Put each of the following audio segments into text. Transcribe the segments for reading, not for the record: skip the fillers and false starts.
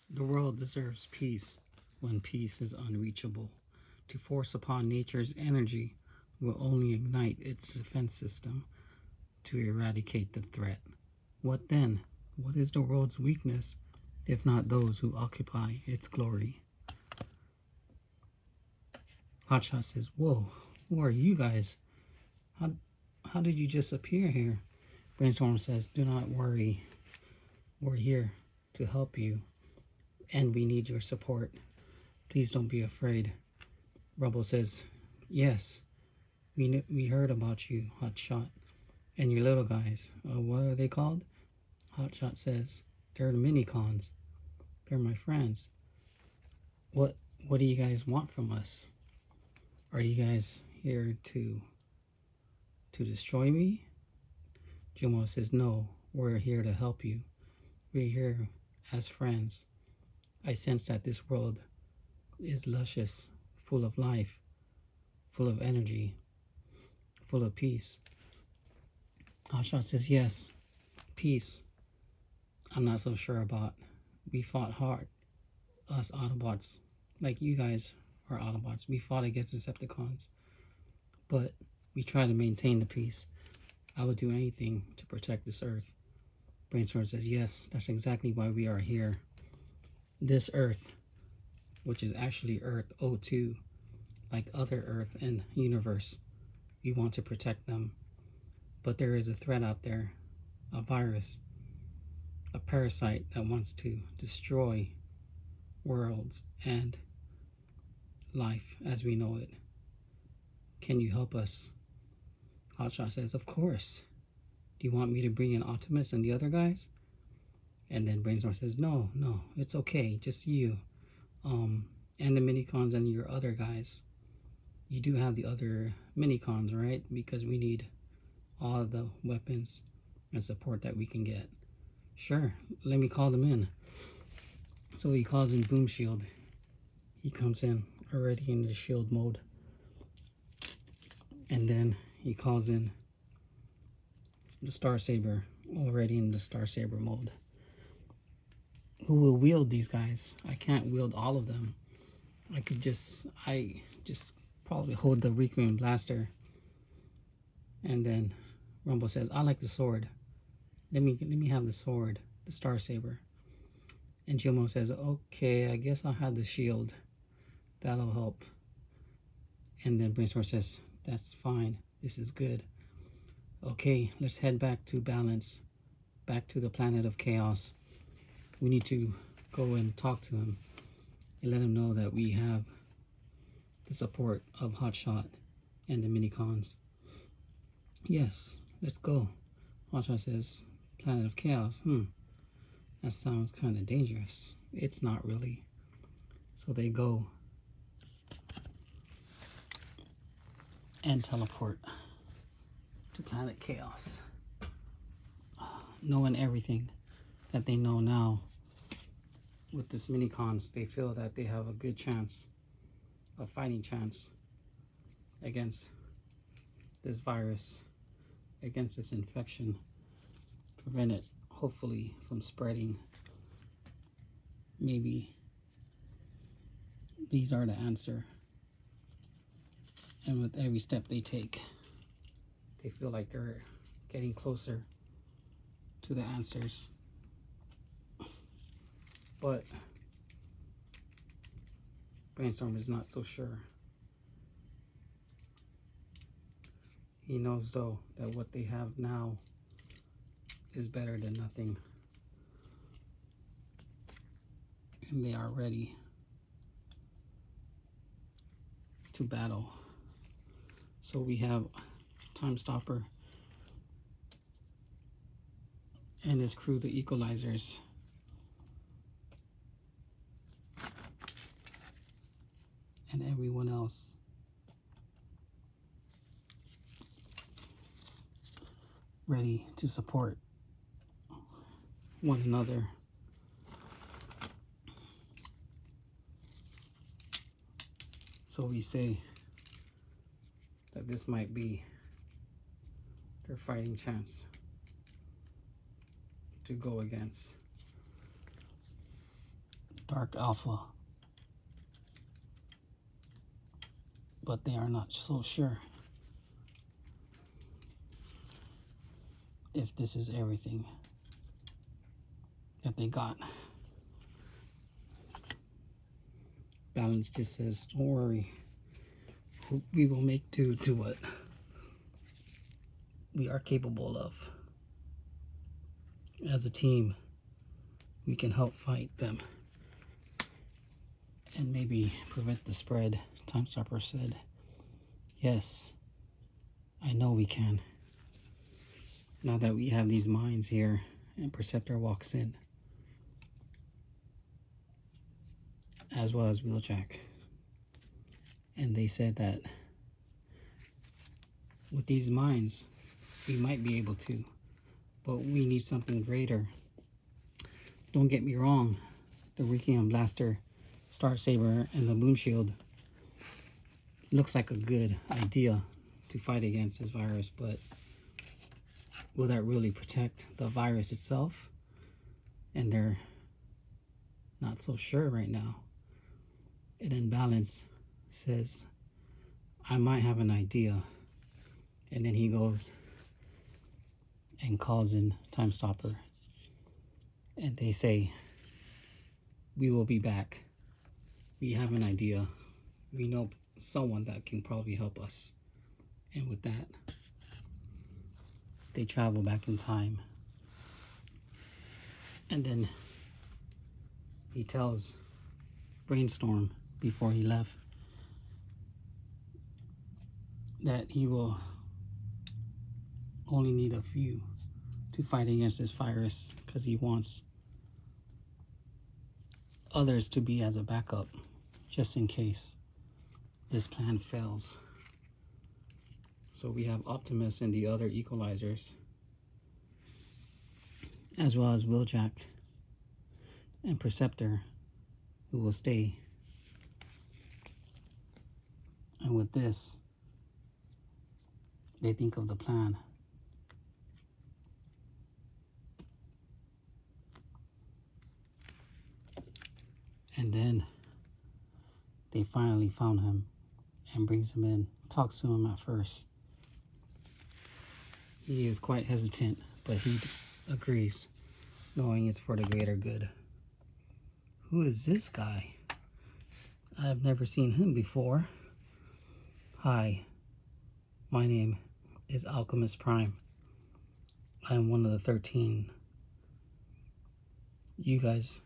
The world deserves peace when peace is unreachable. To force upon nature's energy will only ignite its defense system to eradicate the threat. What then? What is the world's weakness, if not those who occupy its glory? Hotshot says, whoa, who are you guys? How did you just appear here? Brainstorm says, do not worry. We're here to help you, and we need your support. Please don't be afraid. Rubble says, yes, we heard about you, Hotshot, and your little guys. What are they called? Hotshot says, they're the Minicons. They're my friends. What do you guys want from us? Are you guys here to destroy me? Jumbo says, no, we're here to help you. We're here as friends. I sense that this world is luscious, full of life, full of energy, full of peace. Hotshot says, yes, peace. I'm not so sure about. We fought hard, us Autobots, like you guys are Autobots. We fought against Decepticons, but we try to maintain the peace. I would do anything to protect this Earth. Brainstorm says, yes, that's exactly why we are here. This Earth, which is actually Earth O2, like other Earth and universe, we want to protect them. But there is a threat out there, a virus, a parasite that wants to destroy worlds and life as we know it. Can you help us? Hotshot says, of course. Do you want me to bring in Optimus and the other guys? And then Brainstorm says, no, it's okay, just you. And the Minicons and your other guys. You do have the other Minicons, right? Because we need all of the weapons and support that we can get. Sure, let me call them in. So he calls in Boom Shield. He comes in already in the shield mode. And then he calls in the Star Saber, already in the Star Saber mode. Who will wield these guys? I can't wield all of them. I just probably hold the Requiem Blaster. And then Rumble says, I like the sword. Let me have the sword, the Star Saber. And Jumbo says, okay, I guess I'll have the shield. That'll help. And then Brainstorm says, that's fine. This is good. Okay, let's head back to balance. Back to the planet of chaos. We need to go and talk to him and let him know that we have the support of Hotshot and the Minicons. Yes, let's go. Hotshot says, planet of chaos. That sounds kind of dangerous. It's not really. So they go and teleport to planet chaos, knowing everything that they know now. With this Minicons, they feel that they have a good chance, a fighting chance against this virus, against this infection, prevent it hopefully from spreading. Maybe these are the answer. And with every step they take, they feel like they're getting closer to the answers. But Brainstorm is not so sure. He knows though that what they have now is better than nothing. And they are ready to battle. So we have Time Stopper and his crew, the Equalizers. And everyone else. Ready to support one another. So we say that this might be their fighting chance to go against Dark Alpha, but they are not so sure if this is everything that they got. Balance just says, don't worry, we will make do to what we are capable of. As a team, we can help fight them and maybe prevent the spread. Time Stopper said, yes, I know we can. Now that we have these mines here and Perceptor walks in, as well as Wheeljack. And they said that with these mines, we might be able to, but we need something greater. Don't get me wrong, the Requiem Blaster, Star Saber, and the Moon Shield looks like a good idea to fight against this virus, but will that really protect the virus itself? And they're not so sure right now. And then Balance says, I might have an idea. And then he goes and calls in Time Stopper. And they say, we will be back. We have an idea. We know someone that can probably help us. And with that, they travel back in time. And then he tells Brainstorm before he left that he will only need a few to fight against this virus, because he wants others to be as a backup just in case this plan fails. So we have Optimus and the other equalizers, as well as Wheeljack and Perceptor, who will stay. And with this, they think of the plan. And then they finally found him and brings him in, talks to him at first. He is quite hesitant, but he agrees, knowing it's for the greater good. Who is this guy? I have never seen him before. Hi, my name is Alchemist Prime. I am one of the 13. You guys,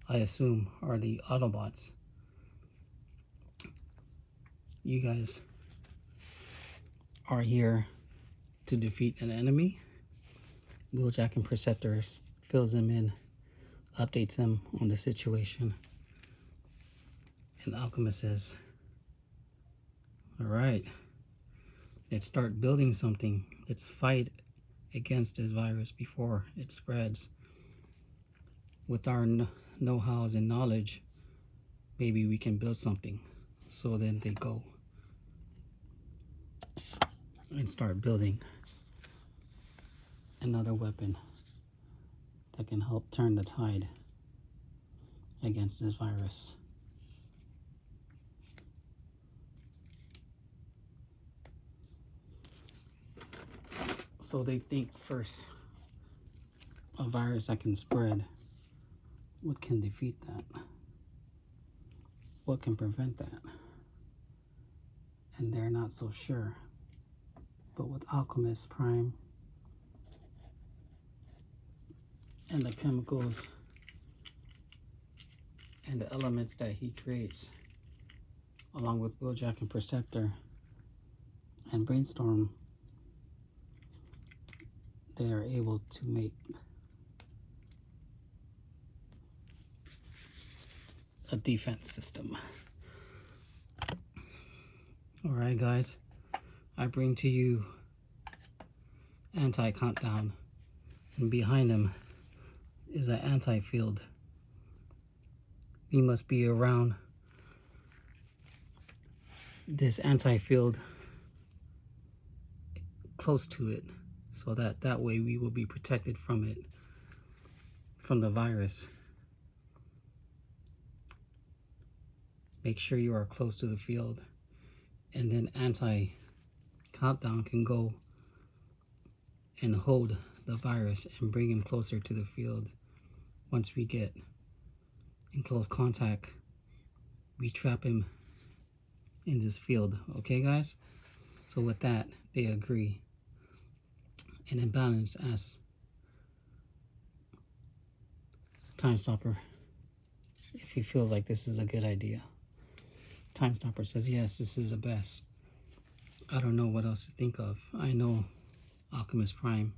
I assume, are the Autobots. You guys are here to defeat an enemy. Wheeljack and Perceptor fills them in, updates them on the situation. And Alchemist says, all right, let's start building something. Let's fight against this virus before it spreads. With our know-hows and knowledge, maybe we can build something. So then they go and start building another weapon that can help turn the tide against this virus. So they think first, a virus that can spread, what can defeat that? What can prevent that? And they're not so sure. But with Alchemist Prime and the chemicals and the elements that he creates, along with Wheeljack and Perceptor and Brainstorm, they are able to make a defense system. Alright guys, I bring to you Anti-Countdown, and behind him is an anti-field. We must be around this anti-field, close to it, so that way we will be protected from it, from the virus. Make sure you are close to the field. And then anti-countdown can go and hold the virus and bring him closer to the field. Once we get in close contact, we trap him in this field. Okay, guys? So with that, they agree. And then Balance asks Time Stopper if he feels like this is a good idea. Time Stopper says, yes, this is the best. I don't know what else to think of. I know Optimus Prime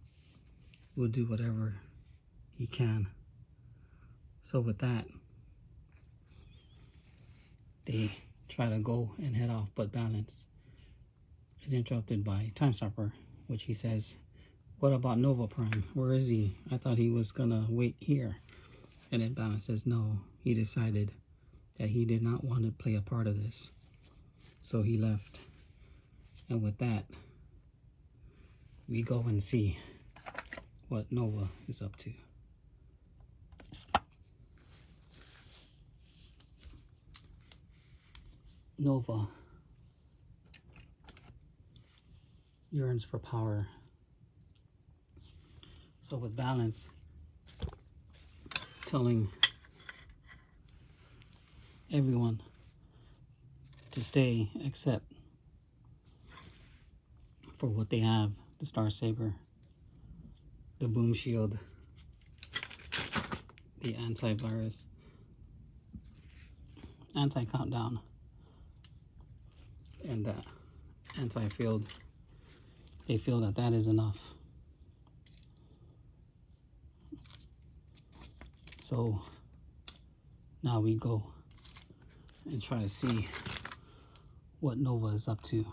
will do whatever he can. So with that, they try to go and head off, but Balance is interrupted by Time Stopper, which he says, what about Nova Prime? Where is he? I thought he was gonna wait here. And then Balance says, no, he decided that he did not want to play a part of this. So he left. And with that, we go and see what Nova is up to. Nova yearns for power. So with Balance telling everyone to stay except for what they have, the Star Saber, the Boom Shield, the antivirus, anti-countdown, and the anti-field. They feel that that is enough. So now we go and try to see what Nova is up to,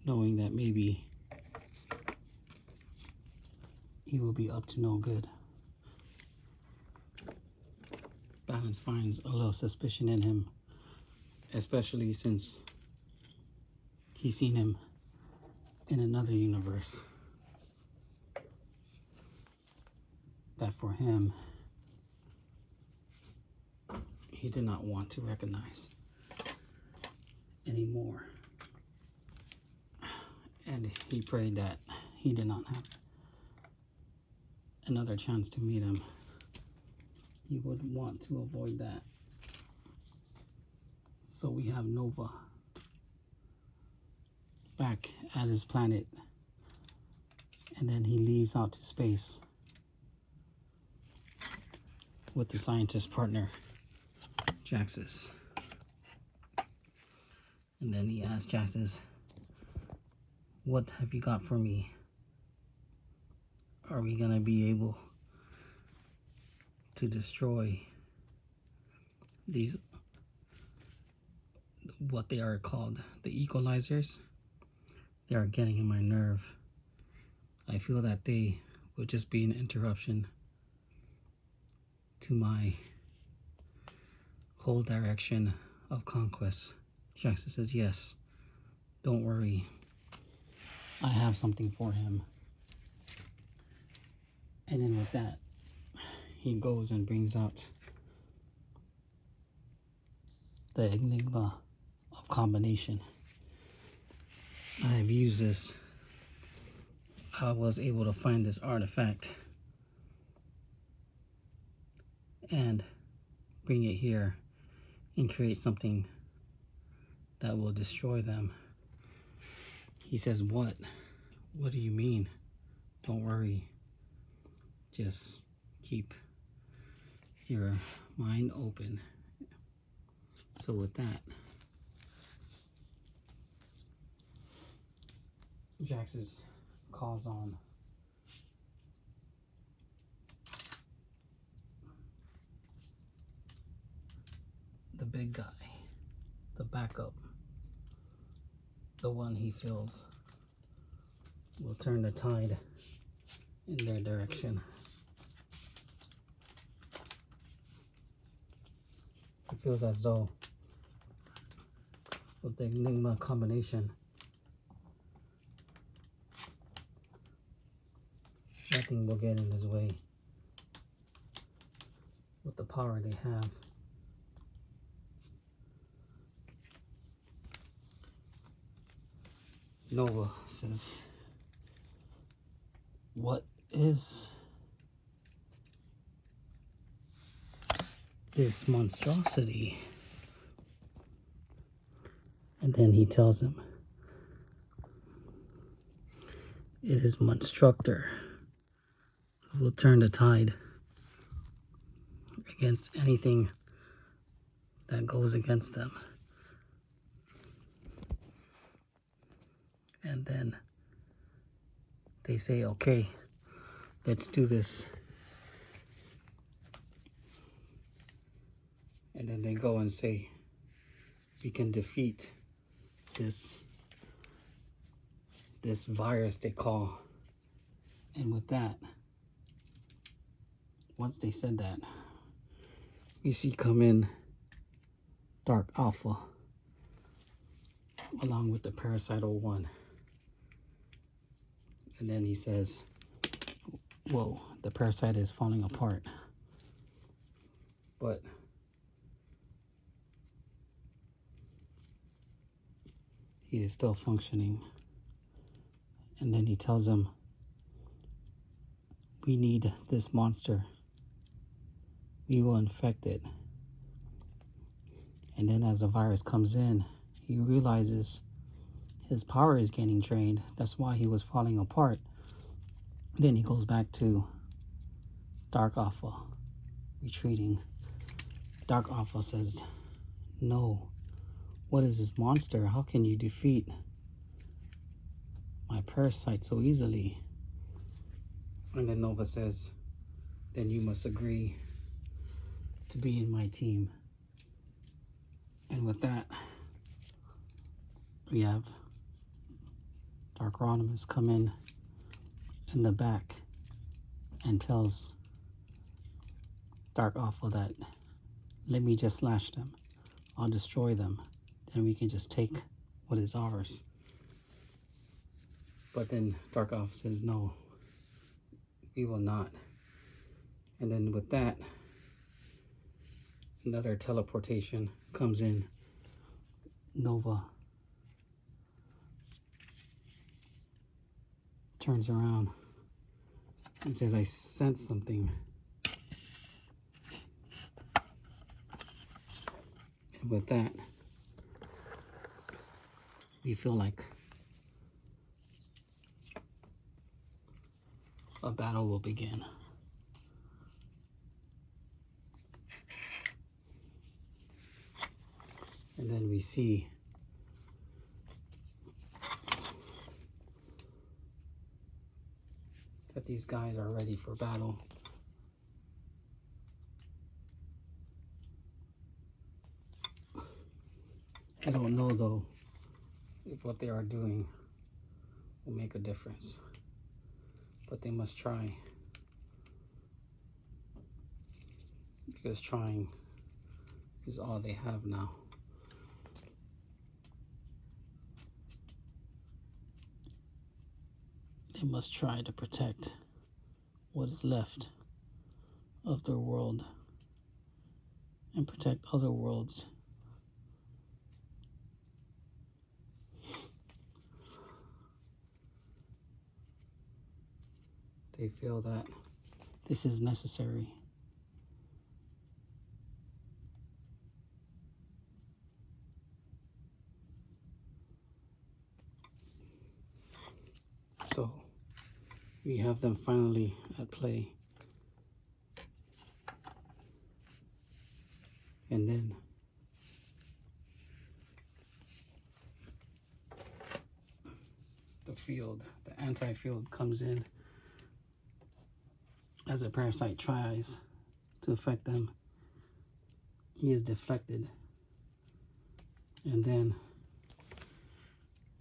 knowing that maybe he will be up to no good. Balance finds a little suspicion in him, especially since he's seen him in another universe that for him he did not want to recognize anymore. And he prayed that he did not have another chance to meet him. He would want to avoid that. So we have Nova back at his planet, and then he leaves out to space with the scientist partner, Jaxus. And then he asks Jaxus, what have you got for me? Are we gonna be able to destroy these, what they are called, the equalizers? They are getting in my nerve. I feel that they would just be an interruption to my whole direction of conquest. Jaxus says, yes, don't worry. I have something for him. And then with that, he goes and brings out the Enigma of Combination. I have used this. I was able to find this artifact and bring it here and create something that will destroy them. He says, what? What do you mean? Don't worry. Just keep your mind open. So with that, Jaxus calls on the big guy, the backup, the one he feels will turn the tide in their direction. It feels as though with the Enigma combination, nothing will get in his way with the power they have. Nova says, what is this monstrosity? And then he tells him, it is Monstructor who will turn the tide against anything that goes against them. And then they say, okay, let's do this. And then they go and say, we can defeat this virus they call. And with that, once they said that, we see come in Dark Alpha along with the Parasite 01. And then he says, whoa, the parasite is falling apart. But he is still functioning. And then he tells him, we need this monster. We will infect it. And then as the virus comes in, he realizes his power is getting drained. That's why he was falling apart. Then he goes back to Dark Alpha, retreating. Dark Alpha says, no, what is this monster? How can you defeat my parasite so easily? And then Nova says, then you must agree to be in my team. And with that, we have Dark Rodimus come in the back and tells Dark Alpha that, let me just slash them. I'll destroy them. Then we can just take what is ours. But then Dark Alpha says, no, we will not. And then with that, another teleportation comes in. Nova turns around and says, I sense something. And with that, we feel like a battle will begin. And then we see that these guys are ready for battle. I don't know though if what they are doing will make a difference, but they must try, because trying is all they have now. They must try to protect what is left of their world and protect other worlds. They feel that this is necessary. So we have them finally at play. And then the field, the anti-field comes in as a parasite tries to affect them. He is deflected. And then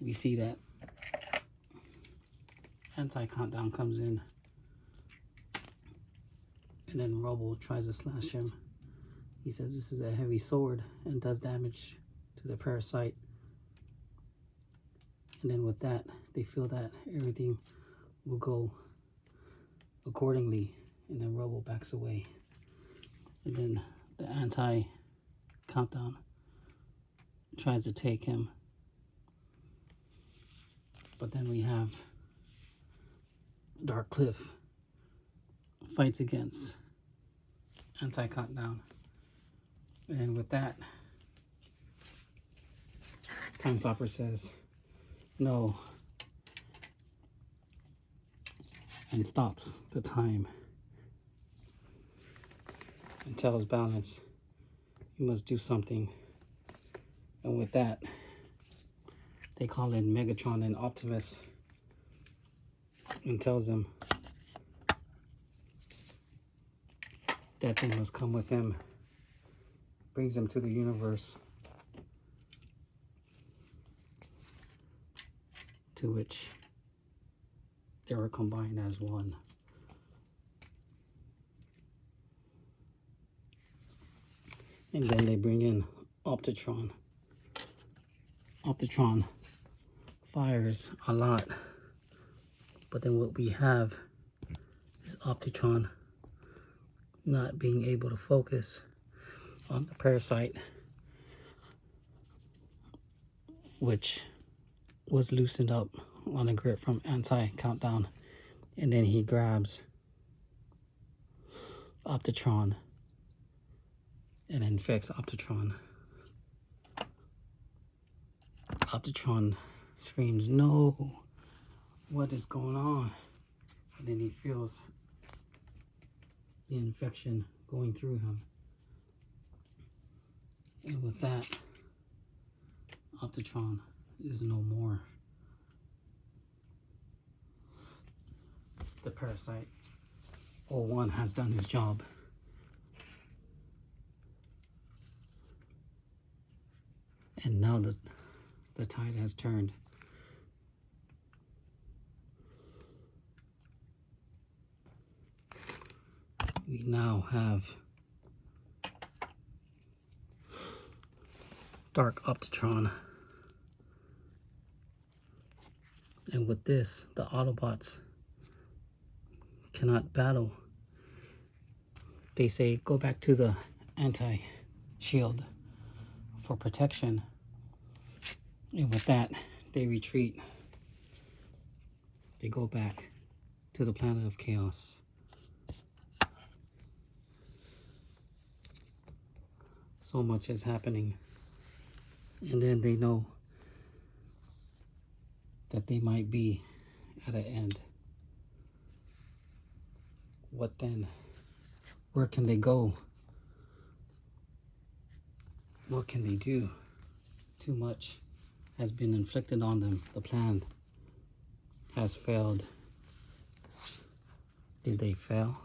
we see that anti-countdown comes in, and then Robo tries to slash him. He says this is a heavy sword and does damage to the parasite. And then with that, they feel that everything will go accordingly, and then Robo backs away. And then the anti-countdown tries to take him. But then we have Dark Cliff fights against Anti-Countdown. And with that, Time Stopper says no and stops the time and tells Balance you must do something. And with that, they call in Megatron and Optimus and tells them that they must come with him. Brings them to the universe to which they were combined as one. And then they bring in Optitron. Optitron fires a lot, but then what we have is Optitron not being able to focus on the parasite, which was loosened up on a grip from Anti-Countdown, and then he grabs Optitron and infects Optitron. Optitron screams, "No, what is going on?" And then he feels the infection going through him. And with that, Optitron is no more. The parasite 01 has done his job. And now the tide has turned. We now have Dark Optitron. And with this, the Autobots cannot battle. They say go back to the anti-shield for protection. And with that, they retreat. They go back to the planet of chaos. So much is happening. And then they know that they might be at an end. What then? Where can they go? What can they do? Too much has been inflicted on them. The plan has failed. Did they fail?